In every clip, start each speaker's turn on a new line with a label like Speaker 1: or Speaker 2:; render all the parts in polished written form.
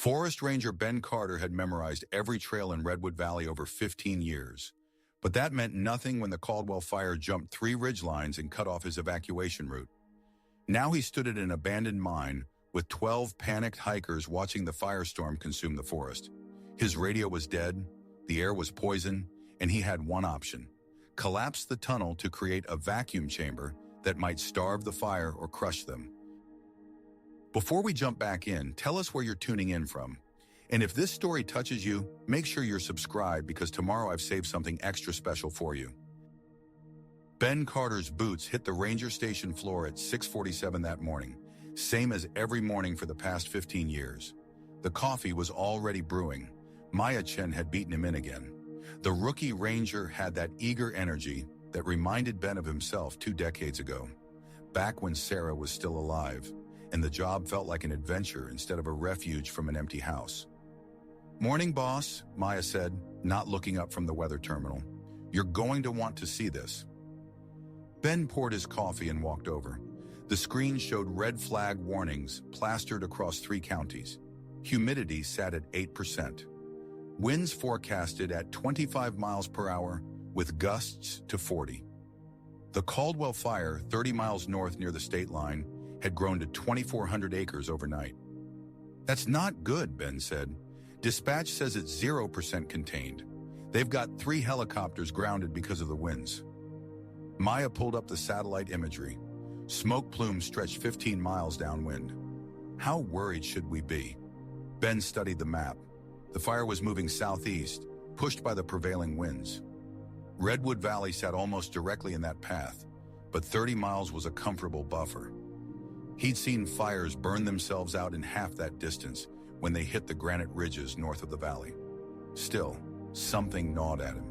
Speaker 1: Forest Ranger Ben Carter had memorized every trail in Redwood Valley over 15 years. But that meant nothing when the Caldwell Fire jumped 3 ridgelines and cut off his evacuation route. Now he stood at an abandoned mine with 12 panicked hikers watching the firestorm consume the forest. His radio was dead, the air was poison, and he had one option: collapse the tunnel to create a vacuum chamber that might starve the fire or crush them. Before we jump back in, tell us where you're tuning in from. And if this story touches you, make sure you're subscribed because tomorrow I've saved something extra special for you. Ben Carter's boots hit the ranger station floor at 6:47 that morning, same as every morning for the past 15 years. The coffee was already brewing. Maya Chen had beaten him in again. The rookie ranger had that eager energy that reminded Ben of himself 2 decades ago, back when Sarah was still alive, and the job felt like an adventure instead of a refuge from an empty house. "Morning, boss," Maya said, not looking up from the weather terminal. "You're going to want to see this." Ben poured his coffee and walked over. The screen showed red flag warnings plastered across 3 counties. Humidity sat at 8%. Winds forecasted at 25 miles per hour with gusts to 40. The Caldwell Fire, 30 miles north near the state line, had grown to 2,400 acres overnight. "That's not good," Ben said. "Dispatch says it's 0% contained. They've got 3 helicopters grounded because of the winds." Maya pulled up the satellite imagery. Smoke plumes stretched 15 miles downwind. How worried should we be? Ben studied the map. The fire was moving southeast, pushed by the prevailing winds. Redwood Valley sat almost directly in that path, but 30 miles was a comfortable buffer. He'd seen fires burn themselves out in half that distance when they hit the granite ridges north of the valley. Still, something gnawed at him.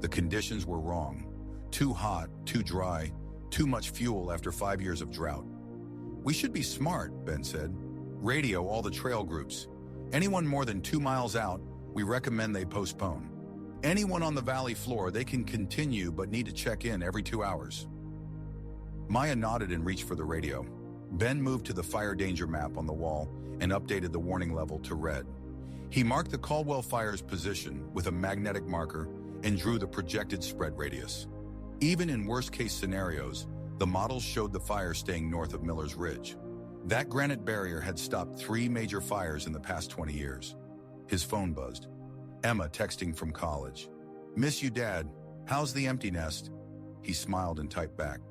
Speaker 1: The conditions were wrong. Too hot, too dry, too much fuel after 5 years of drought. "We should be smart," Ben said. "Radio all the trail groups. Anyone more than 2 miles out, we recommend they postpone. Anyone on the valley floor, they can continue but need to check in every 2 hours." Maya nodded and reached for the radio. Ben moved to the fire danger map on the wall and updated the warning level to red. He marked the Caldwell Fire's position with a magnetic marker and drew the projected spread radius. Even in worst-case scenarios, the models showed the fire staying north of Miller's Ridge. That granite barrier had stopped 3 major fires in the past 20 years. His phone buzzed. Emma texting from college. "Miss you, Dad. How's the empty nest?" He smiled and typed back.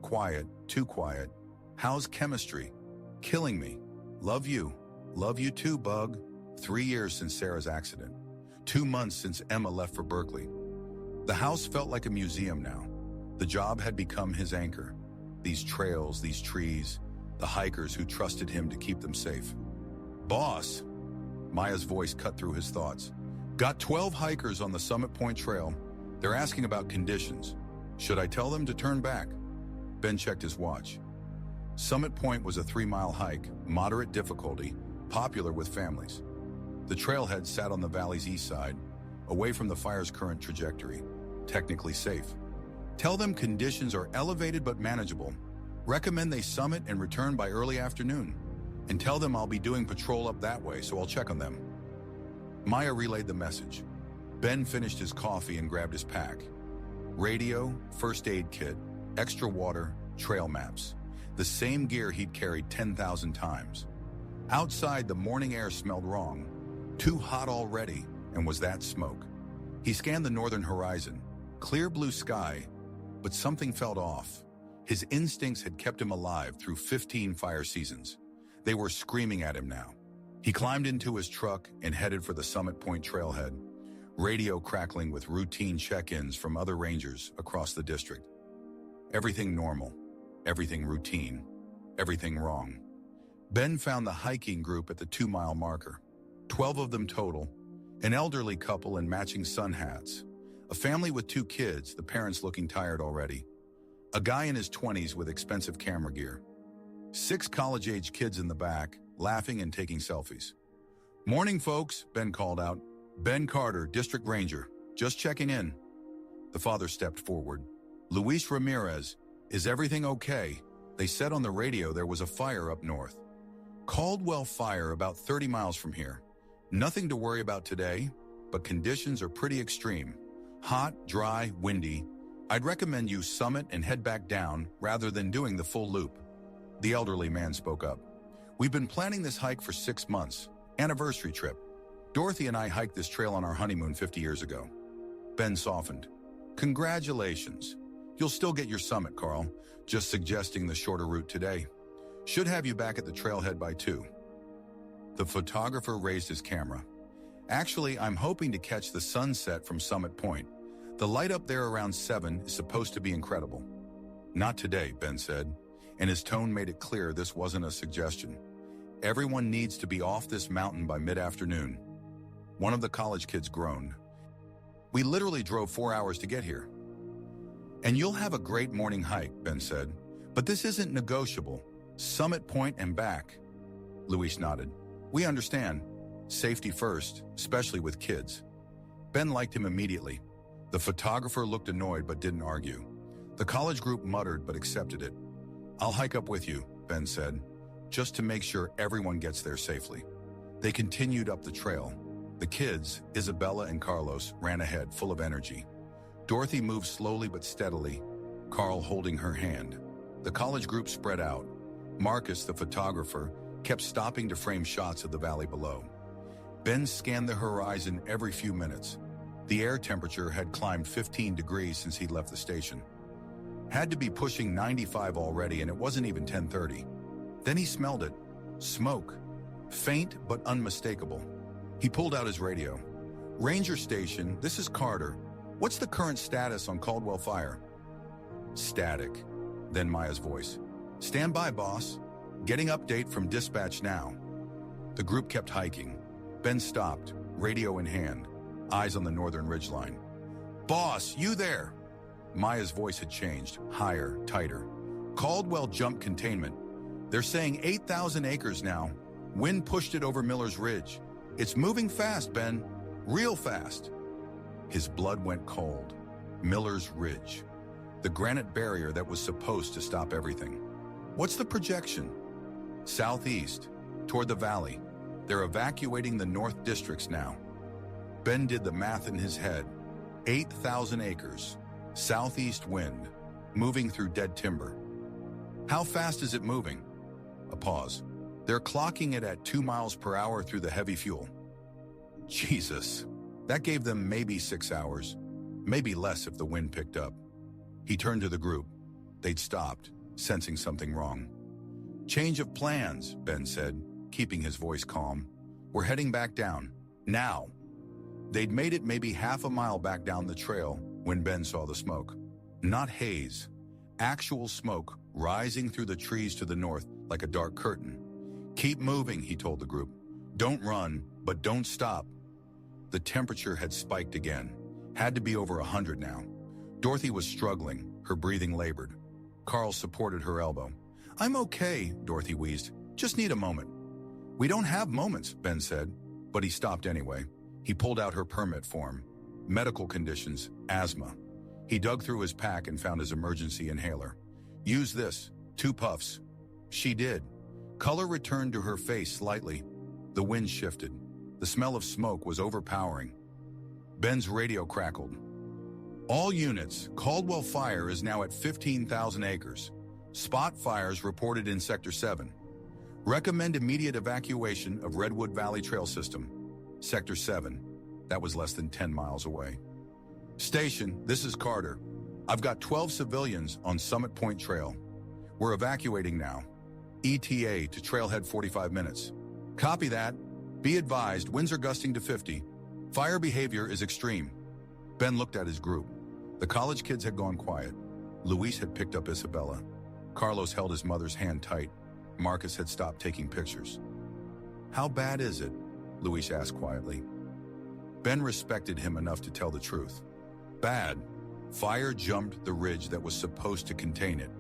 Speaker 1: "Quiet, too quiet. How's chemistry? Killing me. Love you. Love you too, bug." 3 years since Sarah's accident. 2 months since Emma left for Berkeley. The house felt like a museum now. The job had become his anchor. These trails, these trees, the hikers who trusted him to keep them safe. "Boss," Maya's voice cut through his thoughts. "Got 12 hikers on the Summit Point Trail. They're asking about conditions. Should I tell them to turn back?" Ben checked his watch. Summit Point was a 3-mile hike, moderate difficulty, popular with families. The trailhead sat on the valley's east side, away from the fire's current trajectory, technically safe. Tell them conditions are elevated but manageable. Recommend they summit and return by early afternoon. And tell them I'll be doing patrol up that way, so I'll check on them. Maya relayed the message. Ben finished his coffee and grabbed his pack. Radio, first aid kit, extra water, trail maps. The same gear he'd carried 10,000 times. Outside, the morning air smelled wrong. Too hot already, and was that smoke. He scanned the northern horizon. Clear blue sky, but something felt off. His instincts had kept him alive through 15 fire seasons. They were screaming at him now. He climbed into his truck and headed for the Summit Point trailhead, radio crackling with routine check-ins from other rangers across the district. Everything normal, everything routine, everything wrong. Ben found the hiking group at the 2-mile marker. 12 of them total, an elderly couple in matching sun hats, a family with 2 kids, the parents looking tired already, a guy in his 20s with expensive camera gear, 6 college-age kids in the back, laughing and taking selfies. "Morning, folks," Ben called out. "Ben Carter, District Ranger, just checking in." The father stepped forward. "Luis Ramirez, is everything okay? They said on the radio there was a fire up north." "Caldwell Fire about 30 miles from here. Nothing to worry about today, but conditions are pretty extreme. Hot, dry, windy. I'd recommend you summit and head back down rather than doing the full loop. The elderly man spoke up. We've been planning this hike for 6 months. Anniversary trip. Dorothy and I hiked this trail on our honeymoon 50 years ago. Ben softened. Congratulations. You'll still get your summit, Carl. Just suggesting the shorter route today. Should have you back at the trailhead by 2. The photographer raised his camera. Actually, I'm hoping to catch the sunset from Summit Point. The light up there around 7 is supposed to be incredible. Not today, Ben said, and his tone made it clear this wasn't a suggestion. Everyone needs to be off this mountain by mid-afternoon. One of the college kids groaned. We literally drove 4 hours to get here. And you'll have a great morning hike, Ben said, but this isn't negotiable. Summit Point and back. Luis nodded. We understand. Safety first, especially with kids. Ben liked him immediately. The photographer looked annoyed but didn't argue. The college group muttered but accepted it. I'll hike up with you, Ben said, just to make sure everyone gets there safely. They continued up the trail. The kids, Isabella and Carlos, ran ahead, full of energy. Dorothy moved slowly but steadily, Carl holding her hand. The college group spread out. Marcus, the photographer, kept stopping to frame shots of the valley below. Ben scanned the horizon every few minutes. The air temperature had climbed 15 degrees since he'd left the station. Had to be pushing 95 already, and it wasn't even 10:30. Then he smelled it. Smoke. Faint but unmistakable. He pulled out his radio. Ranger station, this is Carter. What's the current status on Caldwell Fire? Static. Then Maya's voice. Stand by, boss. Getting update from dispatch now. The group kept hiking. Ben stopped, radio in hand, eyes on the northern ridgeline. Boss, you there? Maya's voice had changed, higher, tighter. Caldwell jumped containment. They're saying 8,000 acres now. Wind pushed it over Miller's Ridge. It's moving fast, Ben. Real fast. His blood went cold. Miller's Ridge. The granite barrier that was supposed to stop everything. What's the projection? Southeast, toward the valley. They're evacuating the north districts now. Ben did the math in his head. 8,000 acres. Southeast wind. Moving through dead timber. How fast is it moving? A pause. They're clocking it at 2 miles per hour through the heavy fuel. Jesus. That gave them maybe 6 hours. Maybe less if the wind picked up. He turned to the group. They'd stopped, sensing something wrong. Change of plans, Ben said, keeping his voice calm. We're heading back down. Now. They'd made it maybe half a mile back down the trail when Ben saw the smoke. Not haze. Actual smoke rising through the trees to the north like a dark curtain. Keep moving, he told the group. Don't run, but don't stop. The temperature had spiked again. Had to be over 100 now. Dorothy was struggling, her breathing labored. Carl supported her elbow. I'm okay, Dorothy wheezed. Just need a moment. We don't have moments, Ben said, but he stopped anyway. He pulled out her permit form. Medical conditions, asthma. He dug through his pack and found his emergency inhaler. Use this, 2 puffs. She did. Color returned to her face slightly. The wind shifted. The smell of smoke was overpowering. Ben's radio crackled. All units, Caldwell Fire is now at 15,000 acres. Spot fires reported in Sector 7. Recommend immediate evacuation of Redwood Valley Trail System. Sector 7. That was less than 10 miles away. Station, this is Carter. I've got 12 civilians on Summit Point Trail. We're evacuating now. ETA to trailhead 45 minutes. Copy that. Be advised, winds are gusting to 50. Fire behavior is extreme. Ben looked at his group. The college kids had gone quiet. Luis had picked up Isabella. Carlos held his mother's hand tight. Marcus had stopped taking pictures. How bad is it? Luis asked quietly. Ben respected him enough to tell the truth. Bad. Fire jumped the ridge that was supposed to contain it.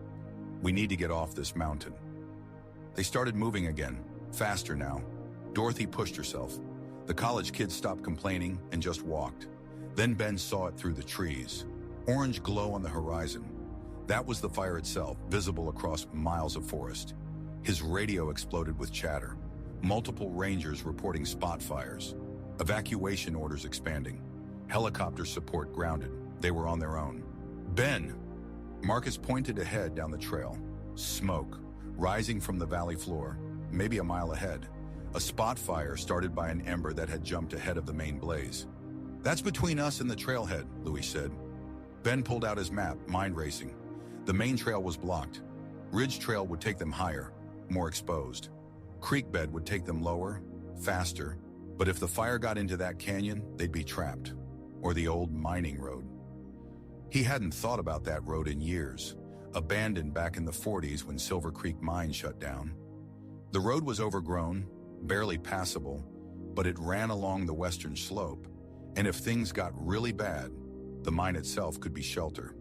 Speaker 1: We need to get off this mountain. They started moving again, faster now. Dorothy pushed herself. The college kids stopped complaining and just walked. Then Ben saw it through the trees. Orange glow on the horizon. That was the fire itself, visible across miles of forest. His radio exploded with chatter. Multiple rangers reporting spot fires. Evacuation orders expanding. Helicopter support grounded. They were on their own. Ben! Marcus pointed ahead down the trail. Smoke, rising from the valley floor, maybe a mile ahead. A spot fire started by an ember that had jumped ahead of the main blaze. "That's between us and the trailhead," Louis said. Ben pulled out his map, mind racing. The main trail was blocked. Ridge Trail would take them higher, more exposed. Creek bed would take them lower, faster. But if the fire got into that canyon, they'd be trapped. Or the old mining road. He hadn't thought about that road in years, abandoned back in the 40s when Silver Creek Mine shut down. The road was overgrown, barely passable, but it ran along the western slope, and if things got really bad, the mine itself could be shelter.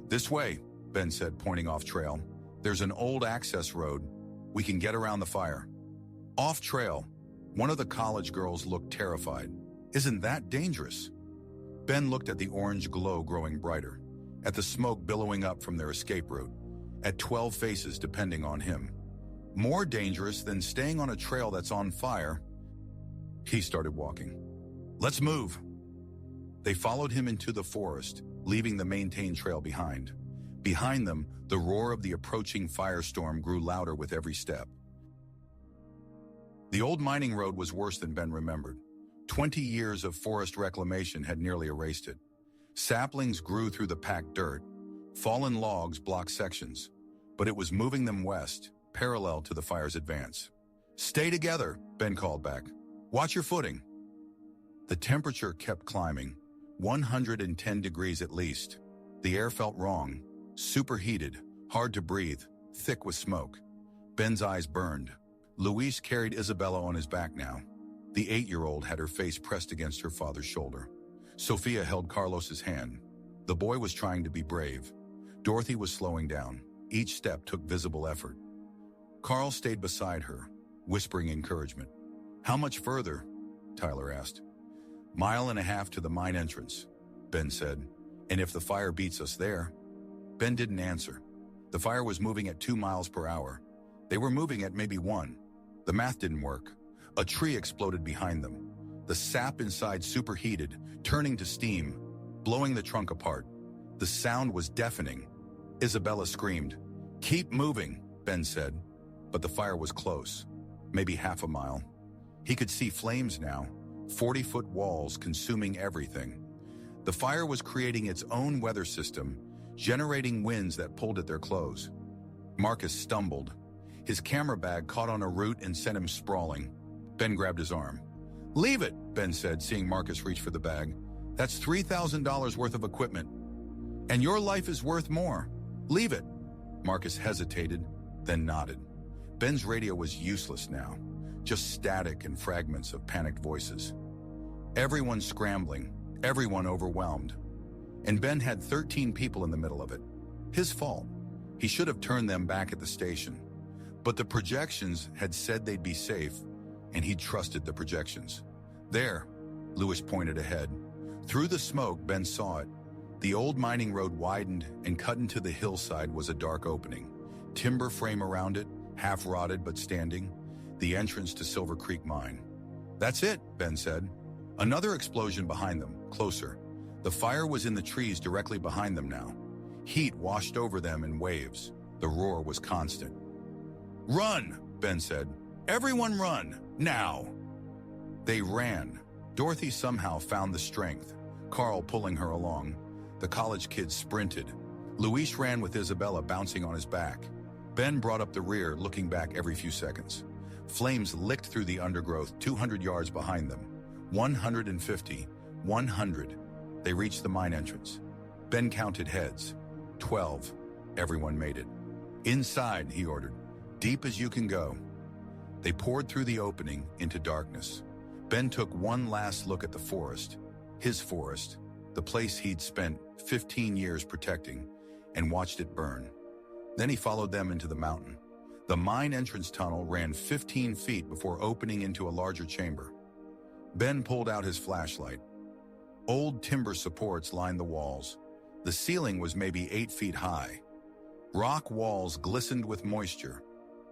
Speaker 1: "This way," Ben said, pointing off trail. "There's an old access road. We can get around the fire." Off trail, one of the college girls looked terrified. "Isn't that dangerous?" Ben looked at the orange glow growing brighter, at the smoke billowing up from their escape route, at 12 faces depending on him. More dangerous than staying on a trail that's on fire. He started walking. "Let's move." They followed him into the forest, leaving the maintained trail behind. Behind them, the roar of the approaching firestorm grew louder with every step. The old mining road was worse than Ben remembered. 20 years of forest reclamation had nearly erased it. Saplings grew through the packed dirt. Fallen logs blocked sections. But it was moving them west, parallel to the fire's advance. "Stay together," Ben called back. "Watch your footing." The temperature kept climbing, 110 degrees at least. The air felt wrong, superheated, hard to breathe, thick with smoke. Ben's eyes burned. Luis carried Isabella on his back now. The 8-year-old had her face pressed against her father's shoulder. Sophia held Carlos's hand. The boy was trying to be brave. Dorothy was slowing down. Each step took visible effort. Carl stayed beside her, whispering encouragement. "How much further?" Tyler asked. "1.5 miles to the mine entrance," Ben said. "And if the fire beats us there?" Ben didn't answer. The fire was moving at 2 miles per hour. They were moving at maybe 1. The math didn't work. A tree exploded behind them. The sap inside superheated, turning to steam, blowing the trunk apart. The sound was deafening. Isabella screamed. "Keep moving," Ben said. But the fire was close, maybe 1/2 mile. He could see flames now, 40-foot walls consuming everything. The fire was creating its own weather system, generating winds that pulled at their clothes. Marcus stumbled. His camera bag caught on a root and sent him sprawling. Ben grabbed his arm. "Leave it," Ben said, seeing Marcus reach for the bag. "That's $3,000 worth of equipment. And your life is worth more. Leave it." Marcus hesitated, then nodded. Ben's radio was useless now, just static and fragments of panicked voices. Everyone scrambling, everyone overwhelmed. And Ben had 13 people in the middle of it. His fault. He should have turned them back at the station. But the projections had said they'd be safe, and he'd trusted the projections. "There," Lewis pointed ahead. Through the smoke, Ben saw it. The old mining road widened, and cut into the hillside was a dark opening. Timber frame around it, half rotted but standing. The entrance to Silver Creek Mine. "That's it," Ben said. Another explosion behind them, closer. The fire was in the trees directly behind them now. Heat washed over them in waves. The roar was constant. "Run," Ben said. "Everyone run, now." They ran. Dorothy somehow found the strength, Carl pulling her along. The college kids sprinted. Luis ran with Isabella bouncing on his back. Ben brought up the rear, looking back every few seconds. Flames licked through the undergrowth 200 yards behind them. 150, 100. They reached the mine entrance. Ben counted heads. 12. Everyone made it. "Inside," he ordered. "Deep as you can go." They poured through the opening into darkness. Ben took one last look at the forest, his forest, the place he'd spent 15 years protecting, and watched it burn. Then he followed them into the mountain. The mine entrance tunnel ran 15 feet before opening into a larger chamber. Ben pulled out his flashlight. Old timber supports lined the walls. The ceiling was maybe 8 feet high. Rock walls glistened with moisture,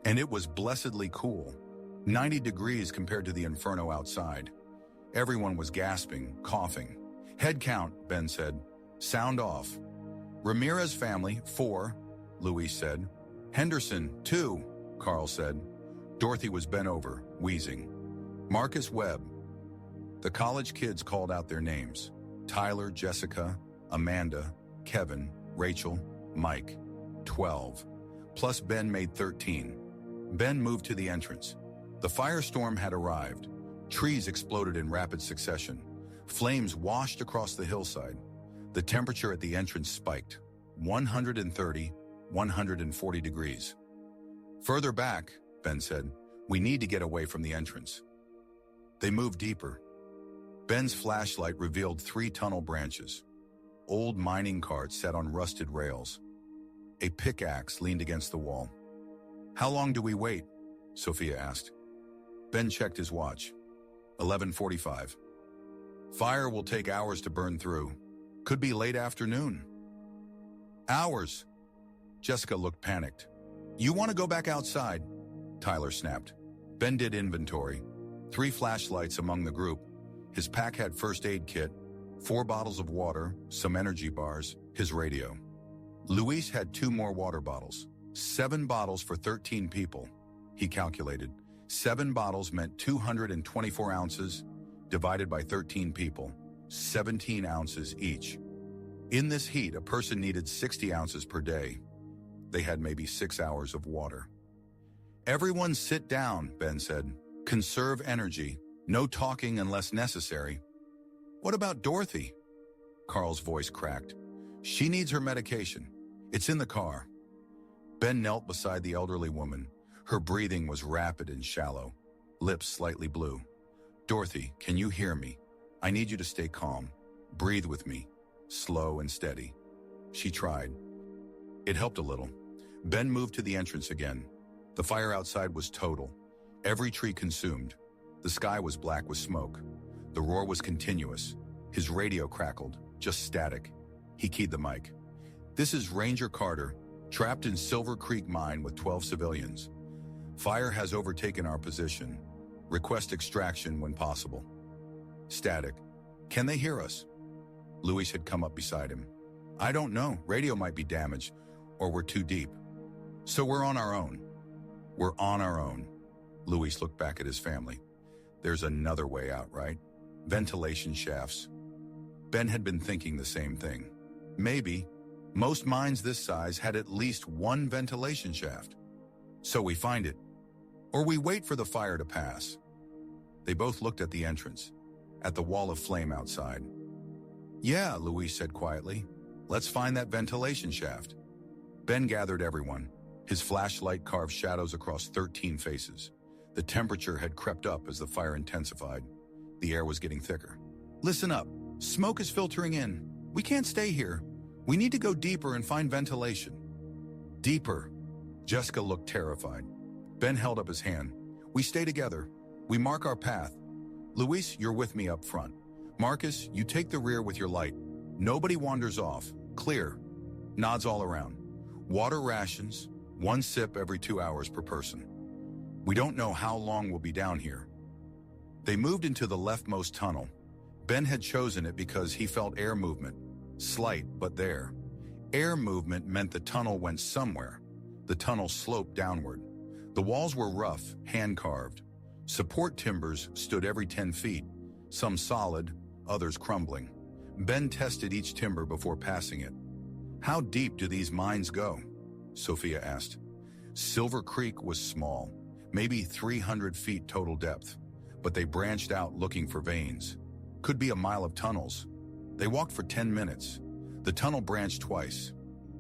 Speaker 1: and it was blessedly cool, 90 degrees compared to the inferno outside. Everyone was gasping, coughing. Head count, Ben said. Sound off. Ramirez family, 4, Luis said. Henderson, 2, Carl said. Dorothy was bent over, wheezing. Marcus Webb. The college kids called out their names. Tyler, Jessica, Amanda, Kevin, Rachel, Mike. 12. Plus Ben made 13. Ben moved to the entrance. The firestorm had arrived. Trees exploded in rapid succession. Flames washed across the hillside. The temperature at the entrance spiked. 130, 140 degrees. Further back, Ben said, we need to get away from the entrance. They moved deeper. Ben's flashlight revealed 3 tunnel branches. Old mining carts sat on rusted rails. A pickaxe leaned against the wall. How long do we wait? Sophia asked. Ben checked his watch. 11:45. Fire will take hours to burn through. Could be late afternoon. Hours. Jessica looked panicked. You want to go back outside? Tyler snapped. Ben did inventory. 3 flashlights among the group. His pack had first aid kit, 4 bottles of water, some energy bars, his radio. Luis had 2 more water bottles. 7 bottles for 13 people. He calculated. 7 bottles meant 224 ounces, divided by 13 people, 17 ounces each. In this heat, a person needed 60 ounces per day. They had maybe 6 hours of water. Everyone sit down, Ben said. Conserve energy. No talking unless necessary. What about Dorothy? Carl's voice cracked. She needs her medication. It's in the car. Ben knelt beside the elderly woman. Her breathing was rapid and shallow, lips slightly blue. Dorothy, can you hear me? I need you to stay calm. Breathe with me, slow and steady. She tried. It helped a little. Ben moved to the entrance again. The fire outside was total. Every tree consumed. The sky was black with smoke. The roar was continuous. His radio crackled, just static. He keyed the mic. This is Ranger Carter, trapped in Silver Creek Mine with 12 civilians. Fire has overtaken our position. Request extraction when possible. Static. Can they hear us? Luis had come up beside him. I don't know. Radio might be damaged, or we're too deep. So we're on our own. We're on our own. Luis looked back at his family. There's another way out, right? Ventilation shafts. Ben had been thinking the same thing. Maybe. Most mines this size had at least 1 ventilation shaft. So we find it. Or we wait for the fire to pass. They both looked at the entrance, at the wall of flame outside. Yeah, Luis said quietly. Let's find that ventilation shaft. Ben gathered everyone. His flashlight carved shadows across 13 faces. The temperature had crept up as the fire intensified. The air was getting thicker. Listen up. Smoke is filtering in. We can't stay here. We need to go deeper and find ventilation. Deeper. Jessica looked terrified. Ben held up his hand. We stay together. We mark our path. Luis, you're with me up front. Marcus, you take the rear with your light. Nobody wanders off. Clear. Nods all around. Water rations, 1 sip every 2 hours per person. We don't know how long we'll be down here. They moved into the leftmost tunnel. Ben had chosen it because he felt air movement. Slight, but there. Air movement meant the tunnel went somewhere. The tunnel sloped downward. The walls were rough, hand-carved. Support timbers stood every 10 feet, some solid, others crumbling. Ben tested each timber before passing it. How deep do these mines go? Sophia asked. Silver Creek was small, maybe 300 feet total depth, but they branched out looking for veins. Could be a mile of tunnels. They walked for 10 minutes. The tunnel branched twice.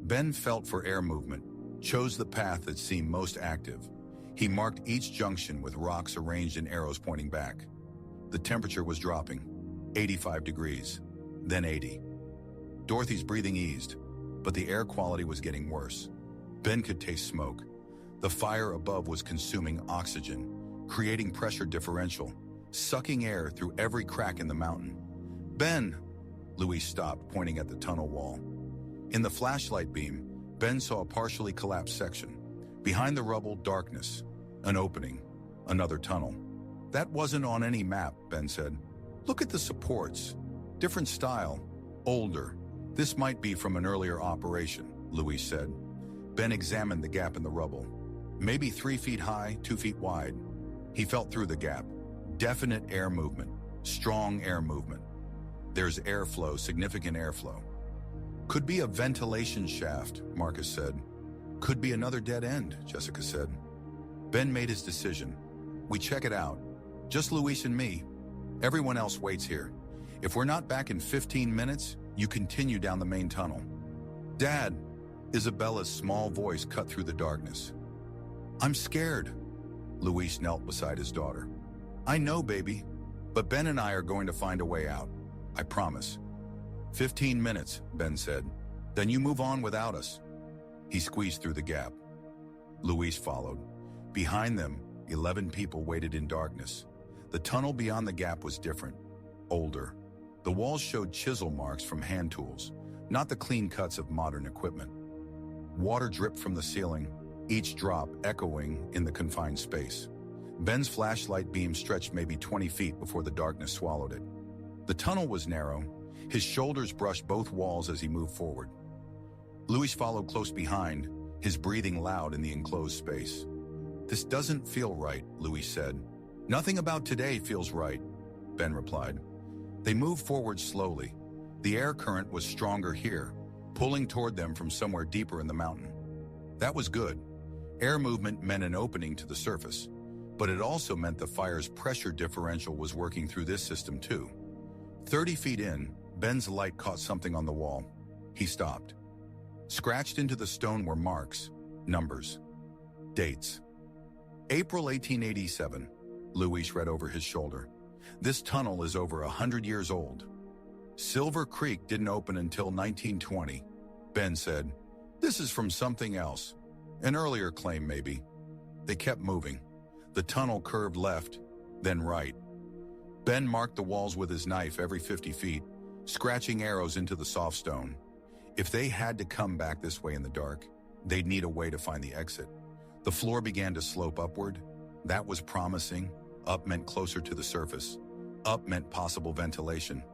Speaker 1: Ben felt for air movement, chose the path that seemed most active. He marked each junction with rocks arranged in arrows pointing back. The temperature was dropping, 85 degrees, then 80. Dorothy's breathing eased, but the air quality was getting worse. Ben could taste smoke. The fire above was consuming oxygen, creating pressure differential, sucking air through every crack in the mountain. Ben! Luis stopped, pointing at the tunnel wall. In the flashlight beam, Ben saw a partially collapsed section. Behind the rubble, darkness. An opening. Another tunnel. That wasn't on any map, Ben said. Look at the supports. Different style. Older. This might be from an earlier operation, Luis said. Ben examined the gap in the rubble. Maybe 3 feet high, 2 feet wide. He felt through the gap. Definite air movement. Strong air movement. There's airflow, significant airflow. Could be a ventilation shaft, Marcus said. Could be another dead end, Jessica said. Ben made his decision. We check it out. Just Luis and me. Everyone else waits here. If we're not back in 15 minutes, you continue down the main tunnel. Dad, Isabella's small voice cut through the darkness. I'm scared. Luis knelt beside his daughter. I know, baby, but Ben and I are going to find a way out. I promise. 15 minutes, Ben said. Then you move on without us. He squeezed through the gap. Luis followed. Behind them, 11 people waited in darkness. The tunnel beyond the gap was different, older. The walls showed chisel marks from hand tools, not the clean cuts of modern equipment. Water dripped from the ceiling, each drop echoing in the confined space. Ben's flashlight beam stretched maybe 20 feet before the darkness swallowed it. The tunnel was narrow. His shoulders brushed both walls as he moved forward. Luis followed close behind, his breathing loud in the enclosed space. This doesn't feel right, Luis said. Nothing about today feels right, Ben replied. They moved forward slowly. The air current was stronger here, pulling toward them from somewhere deeper in the mountain. That was good. Air movement meant an opening to the surface, but it also meant the fire's pressure differential was working through this system too. 30 feet in, Ben's light caught something on the wall. He stopped. Scratched into the stone were marks, numbers, dates. April 1887, Luis read over his shoulder. This tunnel is over 100 years old. Silver Creek didn't open until 1920, Ben said. This is from something else. An earlier claim, maybe. They kept moving. The tunnel curved left, then right. Ben marked the walls with his knife every 50 feet, scratching arrows into the soft stone. If they had to come back this way in the dark, they'd need a way to find the exit. The floor began to slope upward. That was promising. Up meant closer to the surface. Up meant possible ventilation.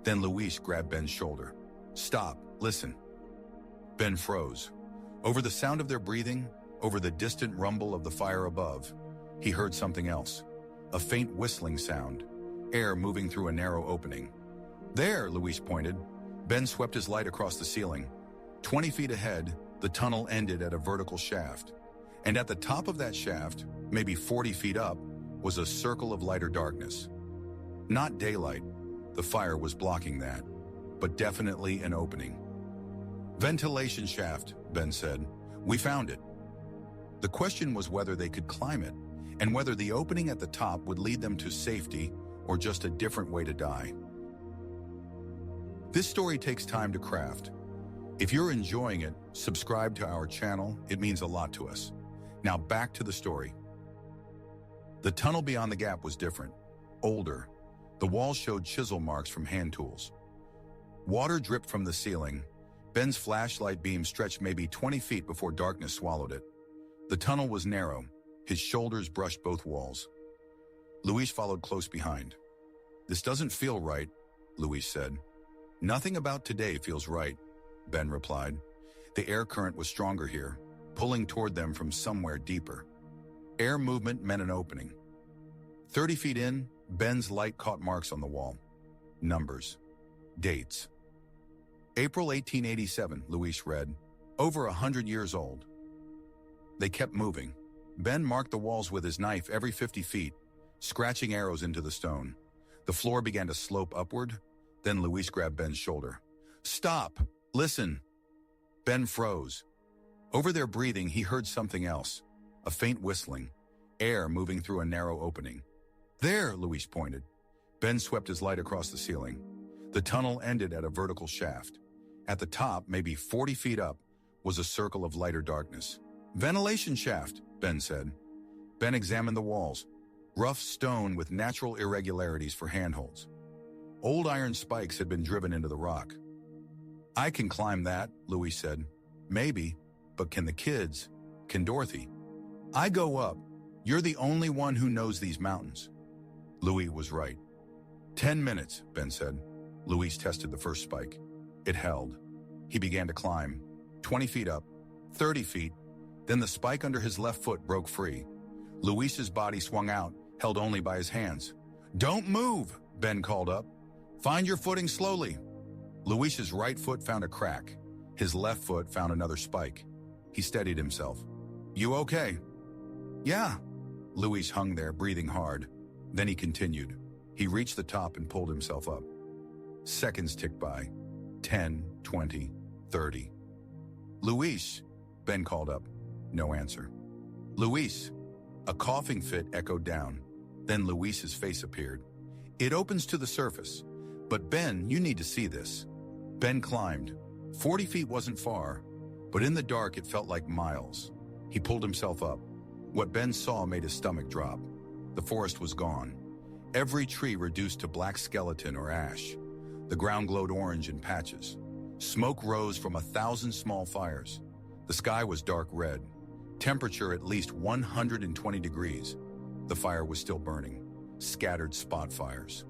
Speaker 1: Then Luis grabbed Ben's shoulder. Stop, listen. Ben froze. Over the sound of their breathing, over the distant rumble of the fire above, he heard something else. A faint whistling sound, air moving through a narrow opening. There, Luis pointed. Ben swept his light across the ceiling. 20 feet ahead, the tunnel ended at a vertical shaft. And at the top of that shaft, maybe 40 feet up, was a circle of lighter darkness. Not daylight. The fire was blocking that, but definitely an opening. Ventilation shaft, Ben said. We found it. The question was whether they could climb it, and whether the opening at the top would lead them to safety or just a different way to die. This story takes time to craft. If you're enjoying it, subscribe to our channel. It means a lot to us. Now back to the story. The tunnel beyond the gap was different, older. The walls showed chisel marks from hand tools. Water dripped from the ceiling. Ben's flashlight beam stretched maybe 20 feet before darkness swallowed it. The tunnel was narrow. His shoulders brushed both walls. Luis followed close behind. This doesn't feel right, Luis said. Nothing about today feels right, Ben replied. The air current was stronger here, pulling toward them from somewhere deeper. Air movement meant an opening. 30 feet in, Ben's light caught marks on the wall. Numbers. Dates. April 1887, Luis read. Over 100 years old. They kept moving. Ben marked the walls with his knife every 50 feet, scratching arrows into the stone. The floor began to slope upward. Then Luis grabbed Ben's shoulder. Stop! Listen! Ben froze. Over their breathing, he heard something else. A faint whistling. Air moving through a narrow opening. There, Luis pointed. Ben swept his light across the ceiling. The tunnel ended at a vertical shaft. At the top, maybe 40 feet up, was a circle of lighter darkness. Ventilation shaft, Ben said. Ben examined the walls. Rough stone with natural irregularities for handholds. Old iron spikes had been driven into the rock. I can climb that, Luis said. Maybe, but can the kids? Can Dorothy? I go up. You're the only one who knows these mountains. Luis was right. 10 minutes, Ben said. Luis tested the first spike. It held. He began to climb. 20 feet up, 30 feet. Then the spike under his left foot broke free. Luis's body swung out, held only by his hands. "Don't move," Ben called up. "Find your footing slowly." Luis's right foot found a crack. His left foot found another spike. He steadied himself. "You okay?" "Yeah." Luis hung there, breathing hard. Then he continued. He reached the top and pulled himself up. Seconds ticked by. 10, 20, 30. "Luis," Ben called up. No answer. "Luis." A coughing fit echoed down. Then Luis's face appeared. "It opens to the surface. But Ben, you need to see this." Ben climbed. 40 feet wasn't far, but in the dark it felt like miles. He pulled himself up. What Ben saw made his stomach drop. The forest was gone. Every tree reduced to black skeleton or ash. The ground glowed orange in patches. Smoke rose from 1,000 small fires. The sky was dark red. Temperature at least 120 degrees. The fire was still burning. Scattered spot fires.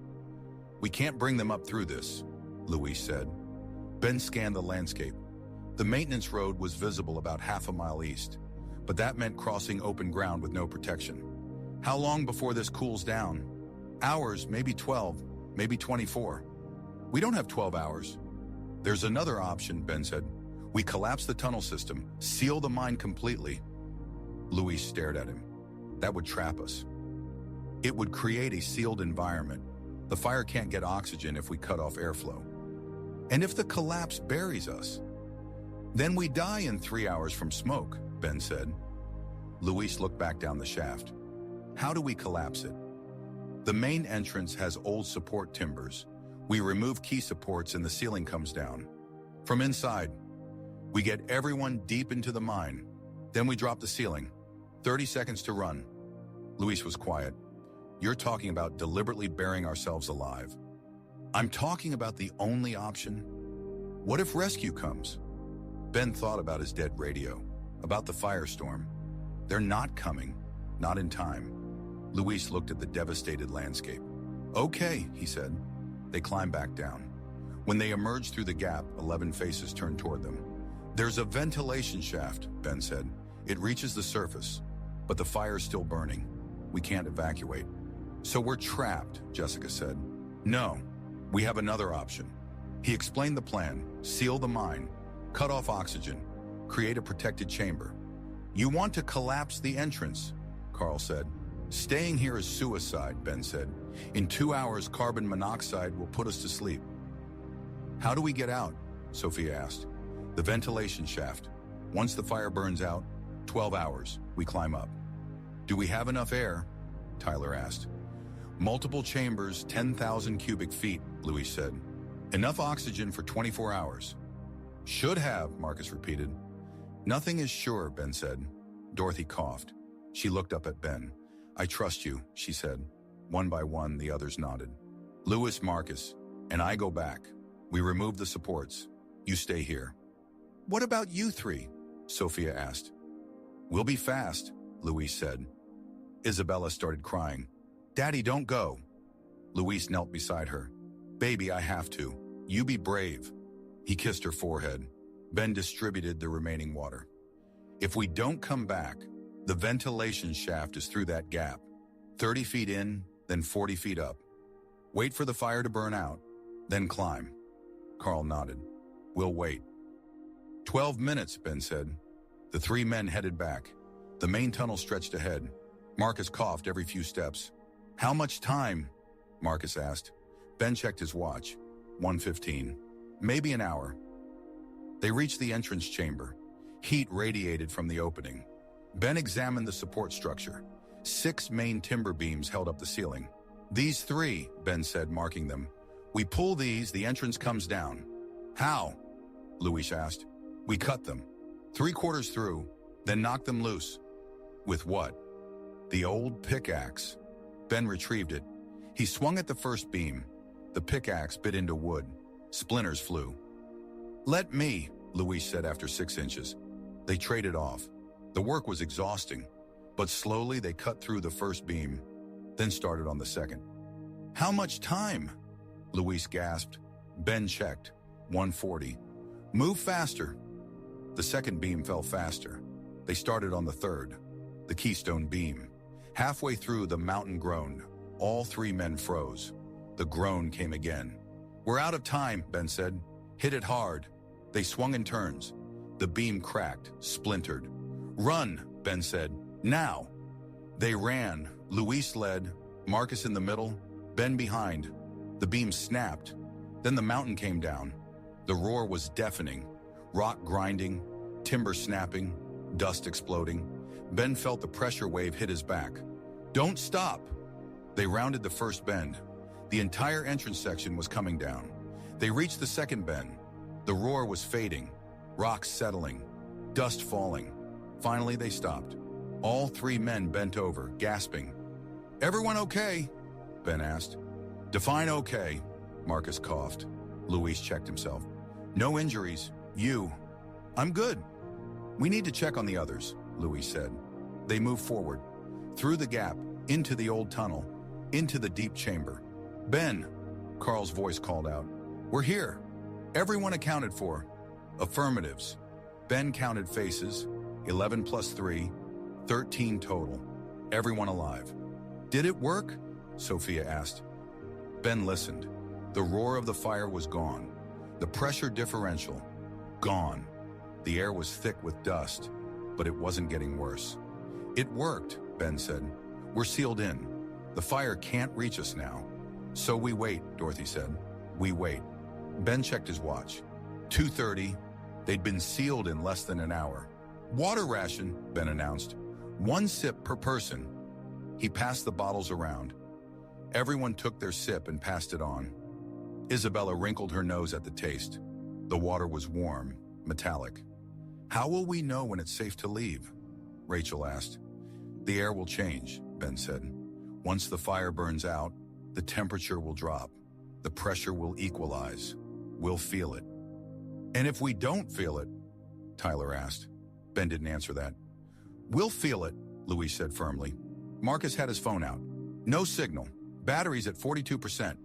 Speaker 1: "We can't bring them up through this," Luis said. Ben scanned the landscape. The maintenance road was visible about half a mile east, but that meant crossing open ground with no protection. "How long before this cools down?" "Hours, maybe 12, maybe 24. "We don't have 12 hours. "There's another option," Ben said. "We collapse the tunnel system, seal the mine completely." Luis stared at him. "That would trap us. It would create a sealed environment. The fire can't get oxygen if we cut off airflow. And if the collapse buries us? Then we die in 3 hours from smoke," Ben said. Luis looked back down the shaft. "How do we collapse it?" "The main entrance has old support timbers. We remove key supports and the ceiling comes down. From inside, we get everyone deep into the mine. Then we drop the ceiling. 30 seconds to run." Luis was quiet. "You're talking about deliberately burying ourselves alive." "I'm talking about the only option. What if rescue comes?" Ben thought about his dead radio, about the firestorm. "They're not coming, not in time." Luis looked at the devastated landscape. "Okay," he said. They climbed back down. When they emerged through the gap, 11 faces turned toward them. "There's a ventilation shaft," Ben said. "It reaches the surface, but the fire's still burning. We can't evacuate." "So we're trapped," Jessica said. "No, we have another option." He explained the plan: seal the mine, cut off oxygen, create a protected chamber. "You want to collapse the entrance," Carl said. "Staying here is suicide," Ben said. "In 2 hours, carbon monoxide will put us to sleep." "How do we get out?" Sophia asked. "The ventilation shaft. Once the fire burns out, 12 hours, we climb up." "Do we have enough air?" Tyler asked. "Multiple chambers, 10,000 cubic feet," Luis said. "Enough oxygen for 24 hours." "Should have," Marcus repeated. "Nothing is sure," Ben said. Dorothy coughed. She looked up at Ben. "I trust you," she said. One by one, the others nodded. "Luis, Marcus, and I go back. We remove the supports. You stay here." "What about you three?" Sophia asked. "We'll be fast," Luis said. Isabella started crying. "Daddy, don't go." Luis knelt beside her. "Baby, I have to. You be brave." He kissed her forehead. Ben distributed the remaining water. "If we don't come back, the ventilation shaft is through that gap. 30 feet in, then 40 feet up. Wait for the fire to burn out, then climb." Carl nodded. "We'll wait." 12 minutes, Ben said. The 3 men headed back. The main tunnel stretched ahead. Marcus coughed every few steps. "How much time?" Marcus asked. Ben checked his watch. 1:15. "Maybe an hour." They reached the entrance chamber. Heat radiated from the opening. Ben examined the support structure. 6 main timber beams held up the ceiling. "These 3, Ben said, marking them. "We pull these, the entrance comes down." "How?" Luis asked. "We cut them. 3/4 through, then knock them loose." "With what?" "The old pickaxe." Ben retrieved it. He swung at the first beam. The pickaxe bit into wood. Splinters flew. "Let me," Luis said after 6 inches. They traded off. The work was exhausting, but slowly they cut through the first beam, then started on the second. "How much time?" Luis gasped. Ben checked. 140. Move faster. The second beam fell faster. They started on the third, the keystone beam. Halfway through, the mountain groaned. All three men froze. The groan came again. We're out of time, Ben said. Hit it hard. They swung in turns. The beam cracked, splintered. Run, Ben said. Now. They ran. Luis led, Marcus in the middle, Ben behind. The beam snapped. Then the mountain came down. The roar was deafening. Rock grinding, timber snapping, dust exploding. Ben felt the pressure wave hit his back. Don't stop! They rounded the first bend. The entire entrance section was coming down. They reached the second bend. The roar was fading, rocks settling, dust falling. Finally, they stopped. All three men bent over, gasping. Everyone okay? Ben asked. Define okay, Marcus coughed. Luis checked himself. No injuries. You. I'm good. We need to check on the others, Luis said. They moved forward, through the gap, into the old tunnel, into the deep chamber. Ben, Carl's voice called out. We're here. Everyone accounted for. Affirmatives. Ben counted faces. 11 plus 3, 13 total. Everyone alive. Did it work? Sophia asked. Ben listened. The roar of the fire was gone. The pressure differential, gone. The air was thick with dust, but it wasn't getting worse. It worked, Ben said. We're sealed in. The fire can't reach us now. So we wait, Dorothy said. We wait. Ben checked his watch. 2:30. They'd been sealed in less than an hour. Water ration, Ben announced. 1 sip per person. He passed the bottles around. Everyone took their sip and passed it on. Isabella wrinkled her nose at the taste. The water was warm, metallic. How will we know when it's safe to leave? Rachel asked. The air will change, Ben said. Once the fire burns out, the temperature will drop. The pressure will equalize. We'll feel it. And if we don't feel it? Tyler asked. Ben didn't answer that. We'll feel it, Luis said firmly. Marcus had his phone out. No signal. Battery's at 42%.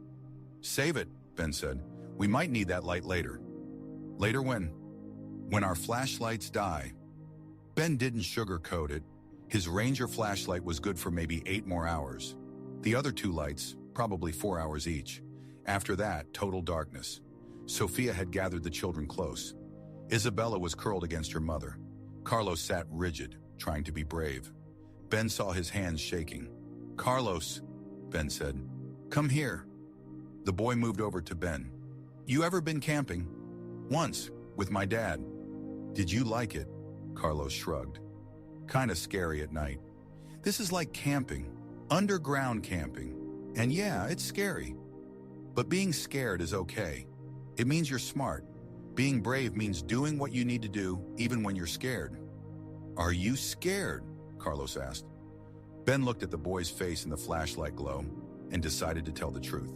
Speaker 1: Save it, Ben said. We might need that light later. Later when? When our flashlights die. Ben didn't sugarcoat it. His Ranger flashlight was good for maybe 8 more hours. The other 2 lights, probably 4 hours each. After that, total darkness. Sophia had gathered the children close. Isabella was curled against her mother. Carlos sat rigid, trying to be brave. Ben saw his hands shaking. Carlos, Ben said, come here. The boy moved over to Ben. You ever been camping? Once, with my dad. Did you like it? Carlos shrugged. Kinda scary at night. This is like camping, underground camping. And yeah, it's scary. But being scared is okay. It means you're smart. Being brave means doing what you need to do, even when you're scared. Are you scared? Carlos asked. Ben looked at the boy's face in the flashlight glow and decided to tell the truth.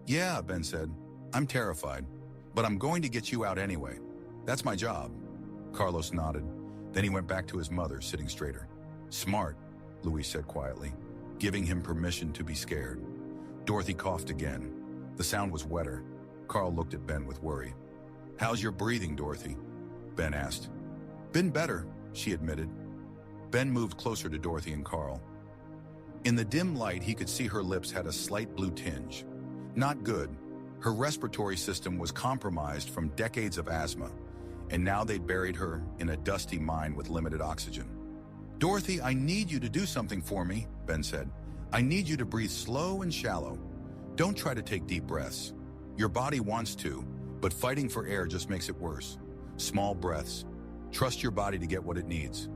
Speaker 1: Yeah, Ben said. I'm terrified, but I'm going to get you out anyway. That's my job. Carlos nodded. Then he went back to his mother, sitting straighter. Smart, Luis said quietly, giving him permission to be scared. Dorothy coughed again. The sound was wetter. Carl looked at Ben with worry. How's your breathing, Dorothy? Ben asked. Been better, she admitted. Ben moved closer to Dorothy and Carl. In the dim light, he could see her lips had a slight blue tinge. Not good. Her respiratory system was compromised from decades of asthma, and now they'd buried her in a dusty mine with limited oxygen. Dorothy, I need you to do something for me, Ben said. I need you to breathe slow and shallow. Don't try to take deep breaths. Your body wants to, but fighting for air just makes it worse. Small breaths. Trust your body to get what it needs.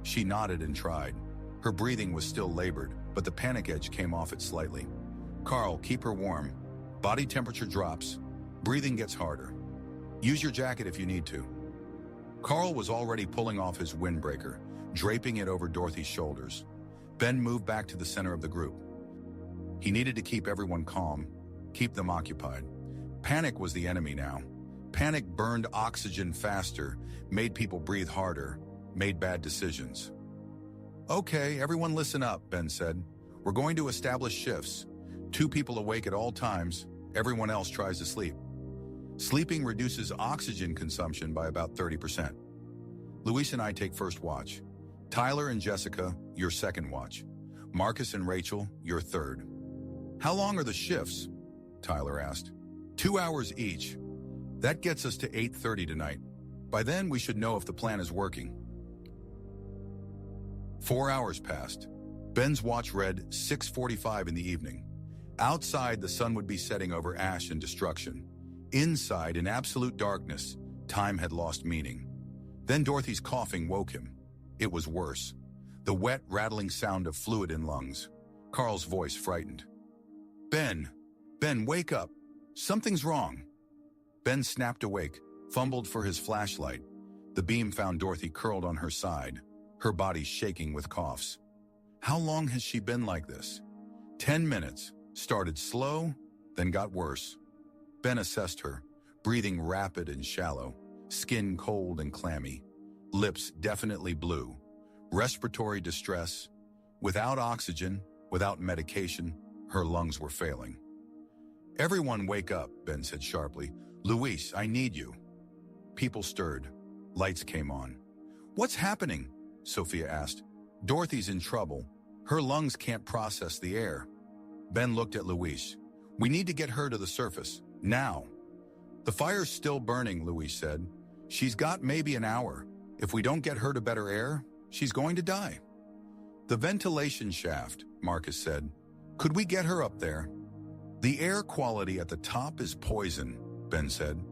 Speaker 1: She nodded and tried. Her breathing was still labored, but the panic edge came off it slightly. Carl, keep her warm. Body temperature drops. Breathing gets harder. Use your jacket if you need to. Carl was already pulling off his windbreaker, draping it over Dorothy's shoulders. Ben moved back to the center of the group. He needed to keep everyone calm, keep them occupied. Panic was the enemy now. Panic burned oxygen faster, made people breathe harder, made bad decisions. Okay, everyone listen up, Ben said. We're going to establish shifts. 2 people awake at all times, Everyone else tries to sleep. Sleeping reduces oxygen consumption by about 30%. Luis and I take first watch. Tyler and Jessica, your second watch. Marcus and Rachel, your third. How long are the shifts? Tyler asked. 2 hours each. That gets us to 8:30 tonight. By then, we should know if the plan is working. 4 hours passed. Ben's watch read 6:45 in the evening. Outside, the sun would be setting over ash and destruction. Inside, in absolute darkness, time had lost meaning. Then Dorothy's coughing woke him. It was worse. The wet, rattling sound of fluid in lungs. Carl's voice frightened. Ben, wake up. Something's wrong. Ben snapped awake, fumbled for his flashlight. The beam found Dorothy curled on her side, her body shaking with coughs. How long has she been like this? 10 minutes. Started slow, then got worse. Ben assessed her, breathing rapid and shallow, skin cold and clammy, lips definitely blue, respiratory distress. Without oxygen, without medication, her lungs were failing. Everyone wake up, Ben said sharply. Luis, I need you. People stirred. Lights came on. What's happening? Sophia asked. Dorothy's in trouble. Her lungs can't process the air. Ben looked at Luis. We need to get her to the surface, now. The fire's still burning, Luis said. She's got maybe an hour. If we don't get her to better air, she's going to die. The ventilation shaft, Marcus said. Could we get her up there? The air quality at the top is poison, Ben said.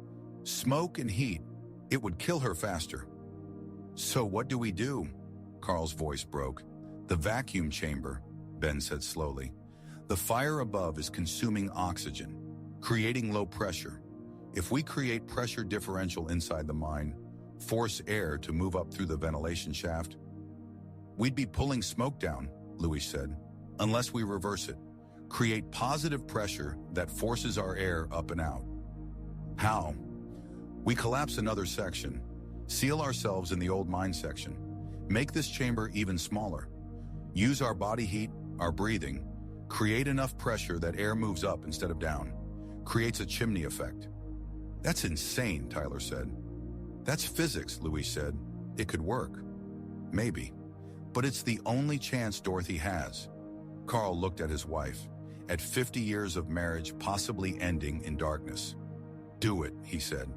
Speaker 1: Smoke and heat. It would kill her faster. So what do we do? Carl's voice broke. The vacuum chamber, Ben said slowly. The fire above is consuming oxygen, creating low pressure. If we create pressure differential inside the mine, force air to move up through the ventilation shaft, we'd be pulling smoke down, Luis said, unless we reverse it. Create positive pressure that forces our air up and out. How? We collapse another section, seal ourselves in the old mine section, make this chamber even smaller, use our body heat, our breathing, create enough pressure that air moves up instead of down, creates a chimney effect. That's insane, Tyler said. That's physics, Luis said. It could work. Maybe. But it's the only chance Dorothy has. Carl looked at his wife. At 50 years of marriage possibly ending in darkness. Do it, he said.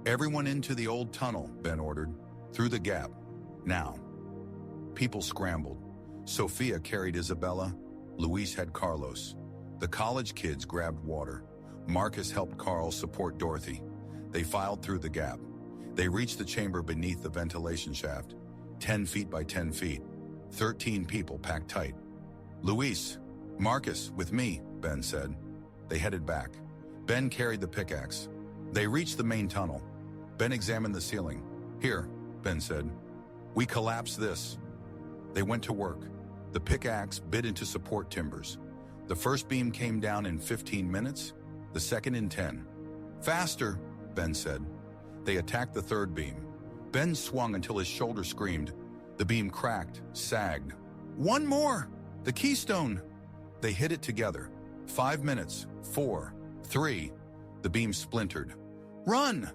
Speaker 1: Everyone into the old tunnel, Ben ordered. Through the gap. Now. People scrambled. Sophia carried Isabella. Luis had Carlos. The college kids grabbed water. Marcus helped Carl support Dorothy. They filed through the gap. They reached the chamber beneath the ventilation shaft. 10 feet by 10 feet. 13 people packed tight. Luis, Marcus, with me, Ben said. They headed back. Ben carried the pickaxe. They reached the main tunnel. Ben examined the ceiling. Here, Ben said. We collapse this. They went to work. The pickaxe bit into support timbers. The first beam came down in 15 minutes, the second in 10. Faster, Ben said. They attacked the third beam. Ben swung until his shoulder screamed. The beam cracked, sagged. One more! The keystone! They hit it together. 5 minutes, 4, 3. The beam splintered. Run!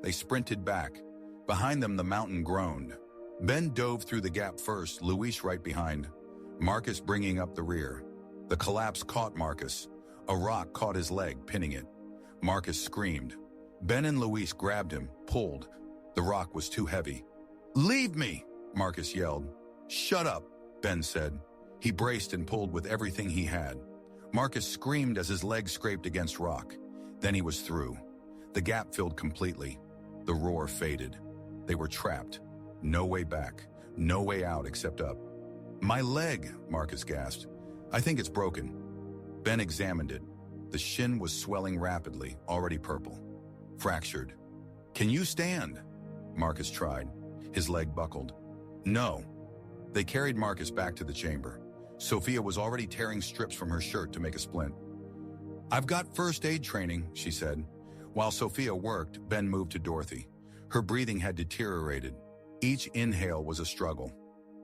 Speaker 1: They sprinted back. Behind them, the mountain groaned. Ben dove through the gap first, Luis right behind. Marcus bringing up the rear. The collapse caught Marcus. A rock caught his leg, pinning it. Marcus screamed. Ben and Luis grabbed him, pulled. The rock was too heavy. Leave me, Marcus yelled. Shut up, Ben said. He braced and pulled with everything he had. Marcus screamed as his leg scraped against rock. Then he was through. The gap filled completely. The roar faded. They were trapped. No way back. No way out except up. My leg, Marcus gasped. I think it's broken. Ben examined it. The shin was swelling rapidly, already purple. Fractured. Can you stand? Marcus tried. His leg buckled. No. They carried Marcus back to the chamber. Sophia was already tearing strips from her shirt to make a splint. I've got first aid training, she said. While Sophia worked, Ben moved to Dorothy. Her breathing had deteriorated. Each inhale was a struggle.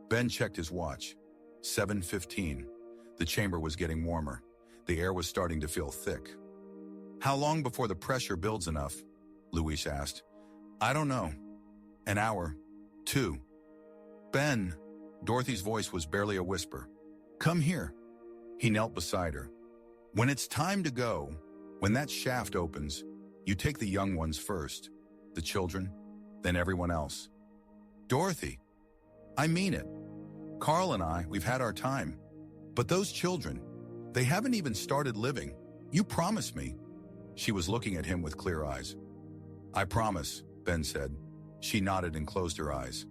Speaker 1: Ben checked his watch. 7:15. The chamber was getting warmer. The air was starting to feel thick. How long before the pressure builds enough? Luis asked. I don't know. An hour. 2. Ben. Dorothy's voice was barely a whisper. Come here. He knelt beside her. When it's time to go, when that shaft opens, you take the young ones first, the children, then everyone else. Dorothy. I mean it. Carl and I, we've had our time. But those children, they haven't even started living. You promised me. She was looking at him with clear eyes. I promise, Ben said. She nodded and closed her eyes.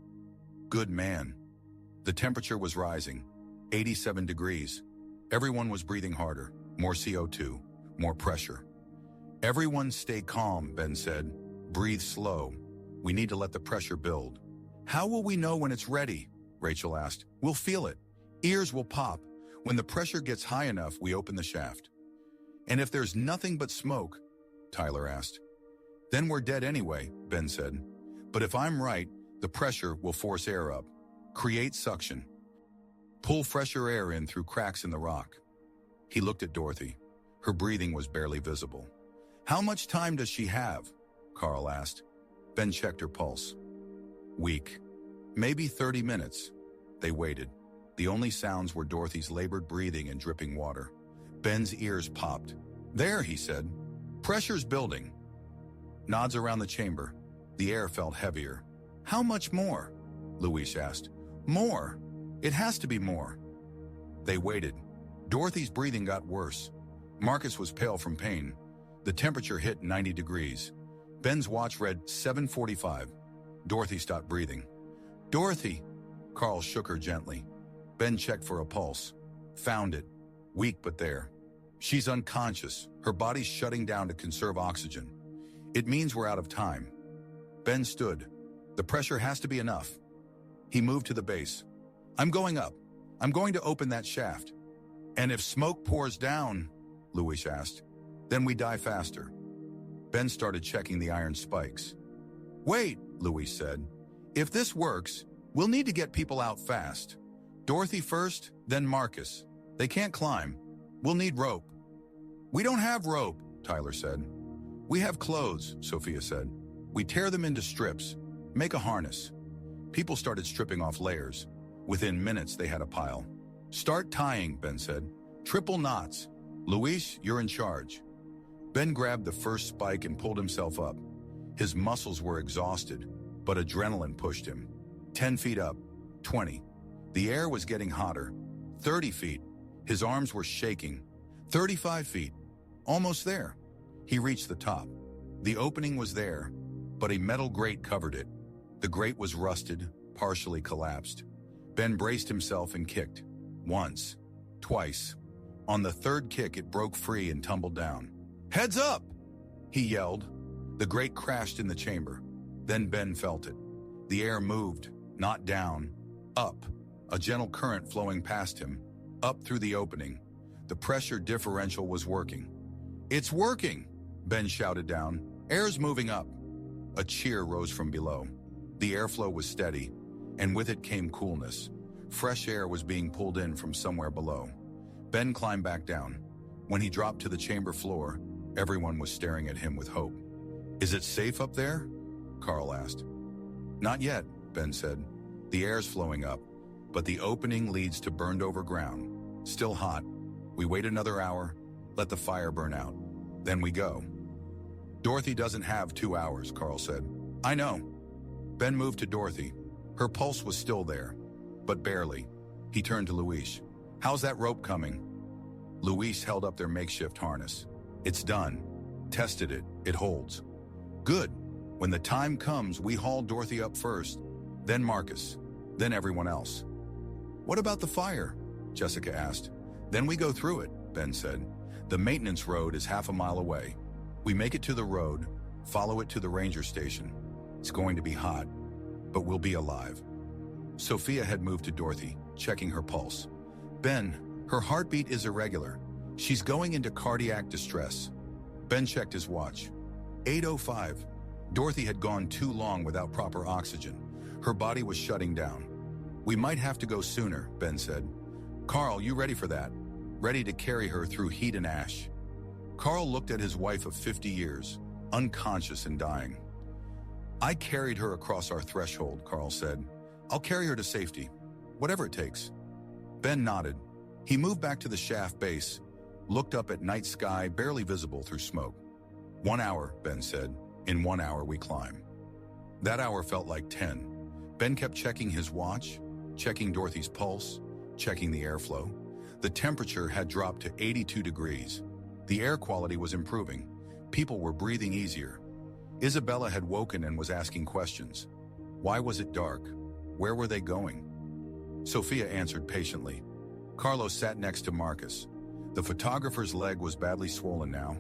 Speaker 1: Good man. The temperature was rising, 87 degrees. Everyone was breathing harder, more CO2, more pressure. Everyone stay calm, Ben said. Breathe slow. We need to let the pressure build. How will we know when it's ready? Rachel asked. We'll feel it. Ears will pop. When the pressure gets high enough, we open the shaft. And if there's nothing but smoke, Tyler asked. Then we're dead anyway, Ben said. But if I'm right, the pressure will force air up, create suction, pull fresher air in through cracks in the rock. He looked at Dorothy. Her breathing was barely visible. How much time does she have? Carl asked. Ben checked her pulse. Weak. Maybe 30 minutes. They waited. The only sounds were Dorothy's labored breathing and dripping water. Ben's ears popped. There, he said. Pressure's building. Nods around the chamber. The air felt heavier. How much more? Luis asked. More. It has to be more. They waited. Dorothy's breathing got worse. Marcus was pale from pain. The temperature hit 90 degrees. Ben's watch read 7:45. Dorothy stopped breathing. Dorothy! Carl shook her gently. Ben checked for a pulse. Found it. Weak but there. She's unconscious. Her body's shutting down to conserve oxygen. It means we're out of time. Ben stood. The pressure has to be enough. He moved to the base. I'm going up. I'm going to open that shaft. And if smoke pours down, Luis asked, then we die faster. Ben started checking the iron spikes. Wait, Luis said. If this works, we'll need to get people out fast. Dorothy first, then Marcus. They can't climb. We'll need rope. We don't have rope, Tyler said. We have clothes, Sophia said. We tear them into strips, make a harness. People started stripping off layers. Within minutes, they had a pile. Start tying, Ben said. Triple knots. Luis, you're in charge. Ben grabbed the first spike and pulled himself up. His muscles were exhausted, but adrenaline pushed him. 10 feet up, 20. The air was getting hotter. 30 feet. His arms were shaking. 35 feet. Almost there. He reached the top. The opening was there, but a metal grate covered it. The grate was rusted, partially collapsed. Ben braced himself and kicked. Once. Twice. On the third kick, it broke free and tumbled down. Heads up! He yelled. The grate crashed in the chamber. Then Ben felt it. The air moved, not down, up. A gentle current flowing past him, up through the opening. The pressure differential was working. It's working! Ben shouted down. Air's moving up. A cheer rose from below. The airflow was steady, and with it came coolness. Fresh air was being pulled in from somewhere below. Ben climbed back down. When he dropped to the chamber floor, everyone was staring at him with hope. Is it safe up there? Carl asked. Not yet, Ben said. The air's flowing up, but the opening leads to burned over ground. Still hot. We wait another hour, let the fire burn out. Then we go. Dorothy doesn't have 2 hours, Carl said. I know. Ben moved to Dorothy. Her pulse was still there, but barely. He turned to Luis. How's that rope coming? Luis held up their makeshift harness. It's done. Tested it. It holds. Good. When the time comes, we haul Dorothy up first, then Marcus, then everyone else. What about the fire? Jessica asked. Then we go through it, Ben said. The maintenance road is half a mile away. We make it to the road, follow it to the ranger station. It's going to be hot, but we'll be alive. Sophia had moved to Dorothy, checking her pulse. Ben, her heartbeat is irregular. She's going into cardiac distress. Ben checked his watch. 8:05. Dorothy had gone too long without proper oxygen. Her body was shutting down. We might have to go sooner, Ben said. Carl, you ready for that? Ready to carry her through heat and ash? Carl looked at his wife of 50 years, unconscious and dying. "I carried her across our threshold," Carl said. "I'll carry her to safety, whatever it takes." Ben nodded. He moved back to the shaft base, looked up at night sky barely visible through smoke. 1 hour, Ben said. "In 1 hour we climb." That hour felt like 10. Ben kept checking his watch, checking Dorothy's pulse, checking the airflow. The temperature had dropped to 82 degrees. The air quality was improving. People were breathing easier. Isabella had woken and was asking questions. Why was it dark? Where were they going? Sophia answered patiently. Carlos sat next to Marcus. The photographer's leg was badly swollen now,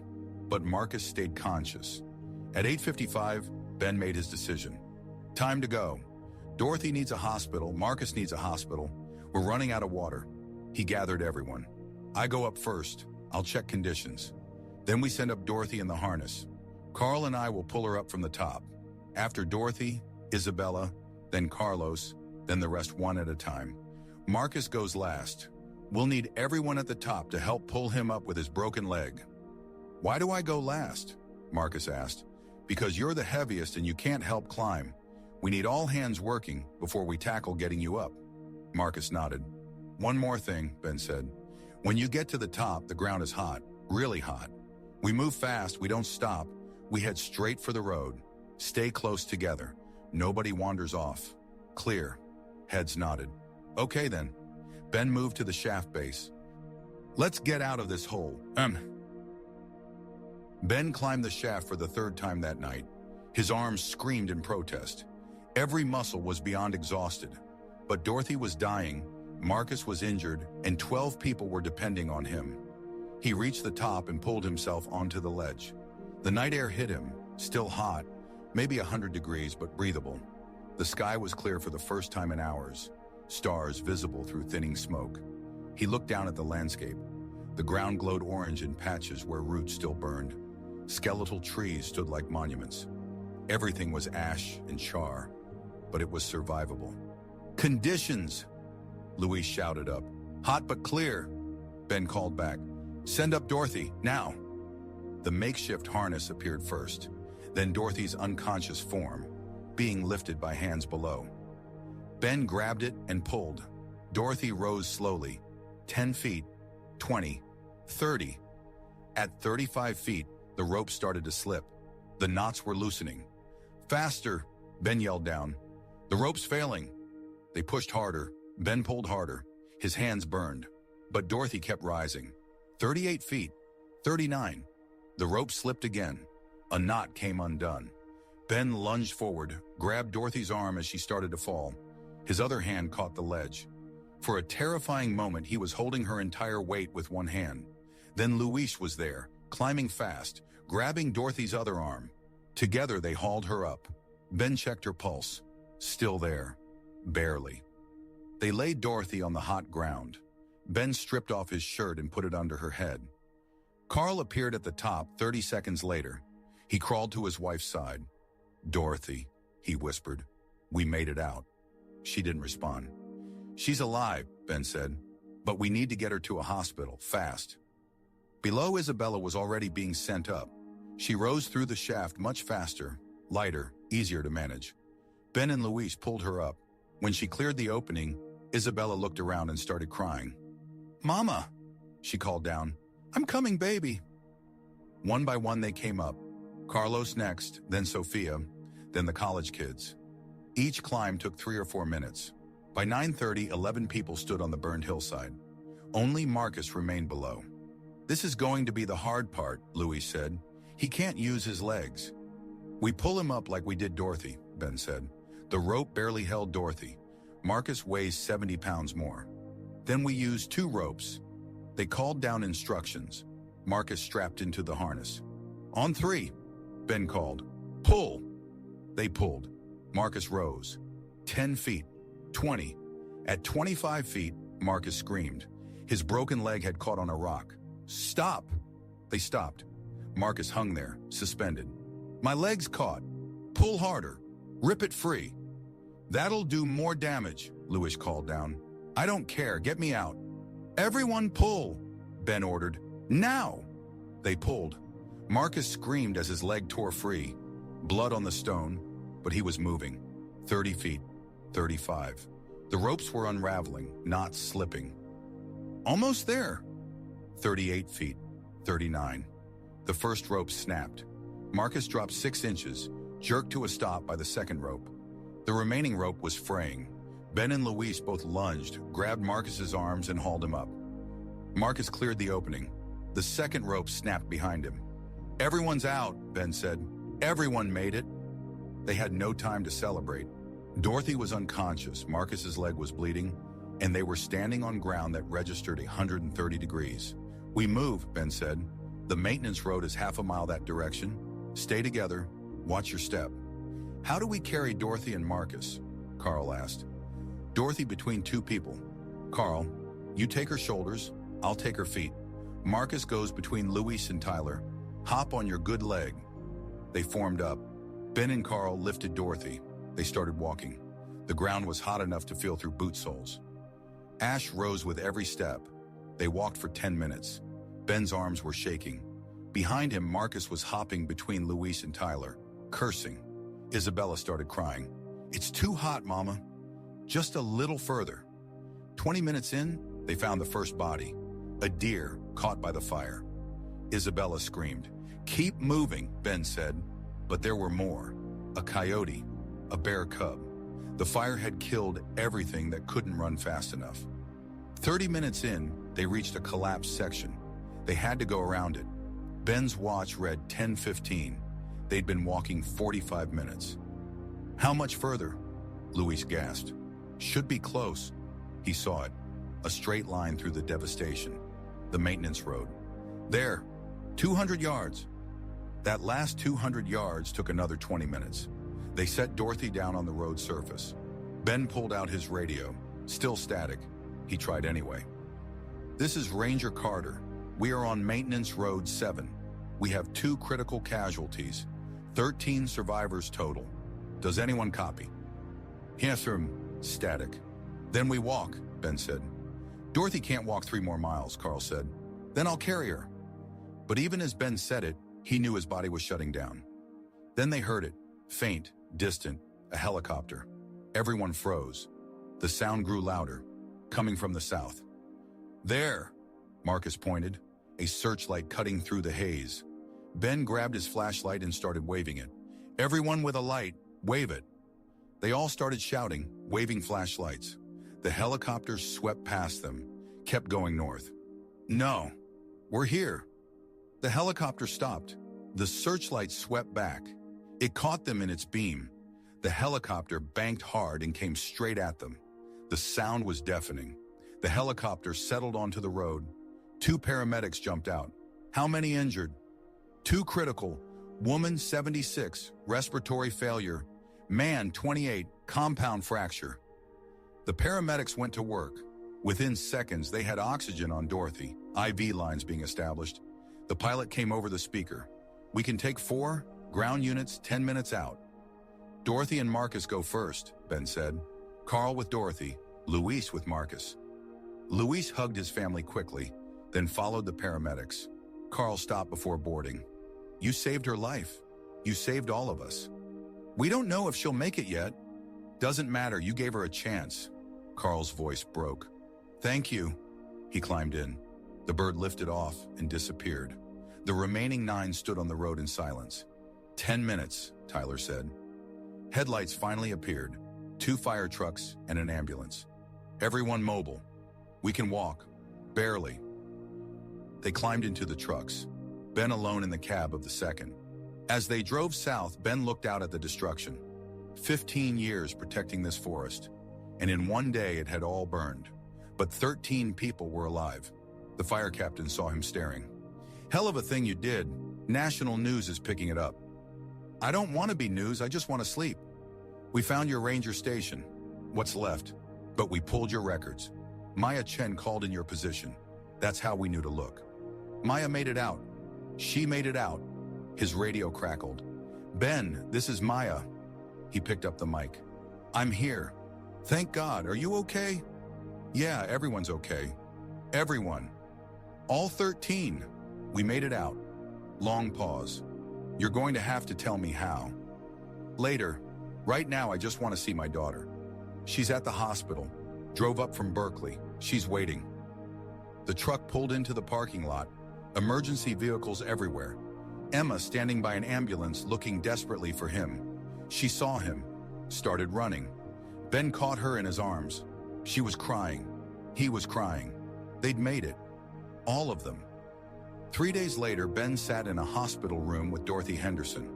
Speaker 1: but Marcus stayed conscious. At 8:55, Ben made his decision. Time to go. Dorothy needs a hospital, Marcus needs a hospital. We're running out of water. He gathered everyone. I go up first. I'll check conditions. Then we send up Dorothy in the harness. Carl and I will pull her up from the top. After Dorothy, Isabella, then Carlos, then the rest one at a time. Marcus goes last. We'll need everyone at the top to help pull him up with his broken leg. Why do I go last? Marcus asked. Because you're the heaviest and you can't help climb. We need all hands working before we tackle getting you up. Marcus nodded. One more thing, Ben said. When you get to the top, the ground is hot, really hot. We move fast, we don't stop. We head straight for the road. Stay close together. Nobody wanders off. Clear. Heads nodded. Okay then. Ben moved to the shaft base. Let's get out of this hole. Ben climbed the shaft for the third time that night. His arms screamed in protest. Every muscle was beyond exhausted. But Dorothy was dying, Marcus was injured, and 12 people were depending on him. He reached the top and pulled himself onto the ledge. The night air hit him, still hot, maybe 100 degrees, but breathable. The sky was clear for the first time in hours, stars visible through thinning smoke. He looked down at the landscape. The ground glowed orange in patches where roots still burned. Skeletal trees stood like monuments. Everything was ash and char, but it was survivable. Conditions, Louise shouted up. Hot but clear, Ben called back. Send up Dorothy, now. The makeshift harness appeared first, then Dorothy's unconscious form, being lifted by hands below. Ben grabbed it and pulled. Dorothy rose slowly. 10 feet, 20, 30. At 35 feet, the rope started to slip. The knots were loosening. Faster, Ben yelled down. The rope's failing. They pushed harder. Ben pulled harder. His hands burned. But Dorothy kept rising. 38 feet, 39. The rope slipped again. A knot came undone. Ben lunged forward, grabbed Dorothy's arm as she started to fall. His other hand caught the ledge. For a terrifying moment, he was holding her entire weight with one hand. Then Louise was there, climbing fast, grabbing Dorothy's other arm. Together, they hauled her up. Ben checked her pulse. Still there. Barely. They laid Dorothy on the hot ground. Ben stripped off his shirt and put it under her head. Carl appeared at the top 30 seconds later. He crawled to his wife's side. Dorothy, he whispered. We made it out. She didn't respond. She's alive, Ben said, but we need to get her to a hospital, fast. Below, Isabella was already being sent up. She rose through the shaft much faster, lighter, easier to manage. Ben and Louise pulled her up. When she cleared the opening, Isabella looked around and started crying. Mama, she called down. I'm coming, baby. One by one, they came up. Carlos next, then Sophia, then the college kids. Each climb took 3 or 4 minutes. By 9:30, 11 people stood on the burned hillside. Only Marcus remained below. This is going to be the hard part, Louis said. He can't use his legs. We pull him up like we did Dorothy, Ben said. The rope barely held Dorothy. Marcus weighs 70 pounds more. Then we used 2 ropes. They called down instructions. Marcus strapped into the harness. On 3, Ben called. Pull. They pulled. Marcus rose. 10 feet. 20. At 25 feet, Marcus screamed. His broken leg had caught on a rock. Stop! They stopped. Marcus hung there, suspended. My leg's caught. Pull harder. Rip it free. That'll do more damage, Louis called down. I don't care, get me out. Everyone pull, Ben ordered. Now! They pulled. Marcus screamed as his leg tore free. Blood on the stone, but he was moving. 30 feet, 35. The ropes were unraveling, not slipping. Almost there. 38 feet, 39. The first rope snapped. Marcus dropped 6 inches, jerked to a stop by the second rope. The remaining rope was fraying. Ben and Luis both lunged, grabbed Marcus's arms and hauled him up. Marcus cleared the opening. The second rope snapped behind him. "Everyone's out," Ben said. "Everyone made it." They had no time to celebrate. Dorothy was unconscious, Marcus's leg was bleeding, and they were standing on ground that registered 130 degrees. "We move," Ben said. "The maintenance road is half a mile that direction. Stay together, watch your step." "How do we carry Dorothy and Marcus?" Carl asked. "Dorothy between 2 people. Carl, you take her shoulders, I'll take her feet. Marcus goes between Luis and Tyler. Hop on your good leg." They formed up. Ben and Carl lifted Dorothy. They started walking. The ground was hot enough to feel through boot soles. Ash rose with every step. They walked for 10 minutes. Ben's arms were shaking. Behind him, Marcus was hopping between Luis and Tyler, cursing. Isabella started crying. "It's too hot, Mama. Just a little further." 20 minutes in, they found the first body, a deer caught by the fire. Isabella screamed. "Keep moving," Ben said. But there were more. A coyote, a bear cub. The fire had killed everything that couldn't run fast enough. 30 minutes in, they reached a collapsed section. They had to go around it. Ben's watch read 10:15. They'd been walking 45 minutes. "How much further?" Luis gasped. "Should be close." He saw it. A straight line through the devastation. The maintenance road. "There, 200 yards." That last 200 yards took another 20 minutes. They set Dorothy down on the road surface. Ben pulled out his radio. Still static. He tried anyway. "This is Ranger Carter. We are on Maintenance Road 7. We have 2 critical casualties. 13 survivors total. Does anyone copy?" "Yes, sir." Static. "Then we walk," Ben said. "Dorothy can't walk 3 more miles," Carl said. "Then I'll carry her." But even as Ben said it, he knew his body was shutting down. Then they heard it, faint, distant, a helicopter. Everyone froze. The sound grew louder, coming from the south. "There," Marcus pointed, a searchlight cutting through the haze. Ben grabbed his flashlight and started waving it. "Everyone with a light, wave it." They all started shouting, waving flashlights. The helicopters swept past them, kept going north. "No, we're here." The helicopter stopped. The searchlight swept back. It caught them in its beam. The helicopter banked hard and came straight at them. The sound was deafening. The helicopter settled onto the road. 2 paramedics jumped out. "How many injured?" "2 critical. Woman 76, respiratory failure. Man 28, compound fracture." The paramedics went to work. Within seconds, they had oxygen on Dorothy, IV lines being established. The pilot came over the speaker. "We can take 4, ground units 10 minutes out." "Dorothy and Marcus go first," Ben said. "Carl with Dorothy, Luis with Marcus." Luis hugged his family quickly, then followed the paramedics. Carl stopped before boarding. "You saved her life. You saved all of us." "We don't know if she'll make it yet." "Doesn't matter, you gave her a chance." Carl's voice broke. "Thank you." He climbed in. The bird lifted off and disappeared. The remaining 9 stood on the road in silence. 10 minutes, Tyler said. Headlights finally appeared. 2 fire trucks and an ambulance. "Everyone mobile. We can walk. Barely." They climbed into the trucks. Ben alone in the cab of the second. As they drove south, Ben looked out at the destruction. 15 years protecting this forest. And in one day it had all burned. But 13 people were alive. The fire captain saw him staring. "Hell of a thing you did. National news is picking it up." "I don't want to be news, I just want to sleep." "We found your ranger station. What's left? But we pulled your records. Maya Chen called in your position. That's how we knew to look." "Maya made it out. She made it out." His radio crackled. "Ben, this is Maya." He picked up the mic. "I'm here. Thank God. Are you okay?" "Yeah, everyone's okay. Everyone. All 13. We made it out." Long pause. You're going to have to tell me how. Later. Right now I just want to see my daughter. She's at the hospital. Drove up from Berkeley. She's waiting. The truck pulled into the parking lot. Emergency vehicles everywhere. Emma standing by an ambulance looking desperately for him. She saw him. Started running. Ben caught her in his arms. She was crying. He was crying. They'd made it. All of them. 3 days later, Ben sat in a hospital room with Dorothy Henderson.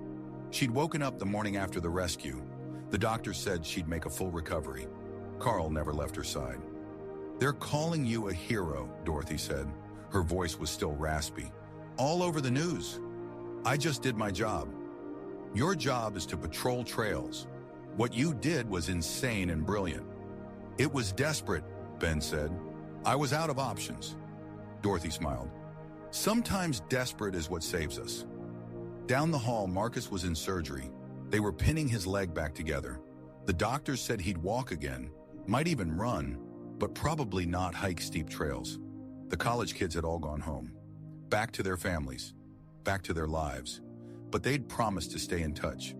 Speaker 1: She'd woken up the morning after the rescue. The doctor said she'd make a full recovery. Carl never left her side. "They're calling you a hero," Dorothy said. Her voice was still raspy. "All over the news. I just did my job. Your job is to patrol trails. What you did was insane and brilliant." "It was desperate," Ben said. "I was out of options." Dorothy smiled. "Sometimes desperate is what saves us." Down the hall, Marcus was in surgery. They were pinning his leg back together. The doctors said he'd walk again, might even run, but probably not hike steep trails. The college kids had all gone home. Back to their families. Back to their lives. But they'd promised to stay in touch.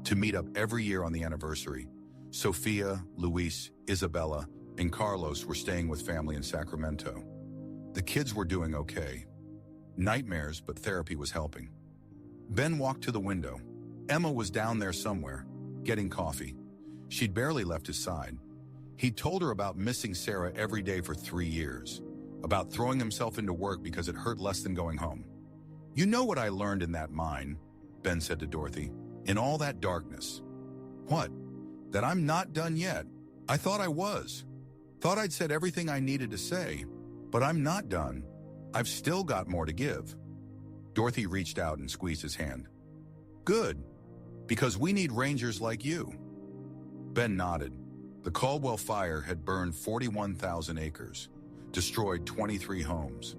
Speaker 1: To meet up every year on the anniversary. Sophia, Luis, Isabella, and Carlos were staying with family in Sacramento. The kids were doing okay. Nightmares, but therapy was helping. Ben walked to the window. Emma was down there somewhere, getting coffee. She'd barely left his side. He'd told her about missing Sarah every day for 3 years, about throwing himself into work because it hurt less than going home. "You know what I learned in that mine," Ben said to Dorothy, "in all that darkness." "What?" "That I'm not done yet. I thought I was. Thought I'd said everything I needed to say, but I'm not done. I've still got more to give." Dorothy reached out and squeezed his hand. "Good, because we need rangers like you." Ben nodded. The Caldwell Fire had burned 41,000 acres, destroyed 23 homes.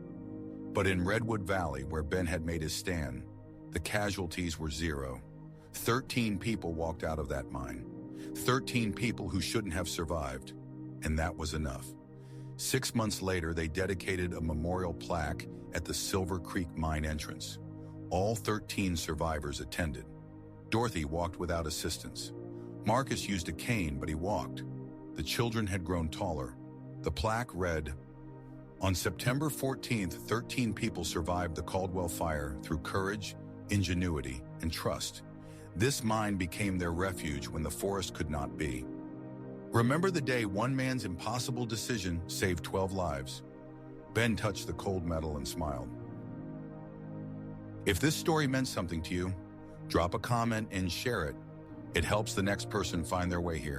Speaker 1: But in Redwood Valley, where Ben had made his stand, the casualties were 0. 13 people walked out of that mine. 13 people who shouldn't have survived, and that was enough. 6 months later, they dedicated a memorial plaque at the Silver Creek mine entrance. All 13 survivors attended. Dorothy walked without assistance. Marcus used a cane, but he walked. The children had grown taller. The plaque read, "On September 14th, 13 people survived the Caldwell Fire through courage, ingenuity, and trust. This mine became their refuge when the forest could not be. Remember the day one man's impossible decision saved 12 lives." Ben touched the cold metal and smiled. If this story meant something to you, drop a comment and share it. It helps the next person find their way here.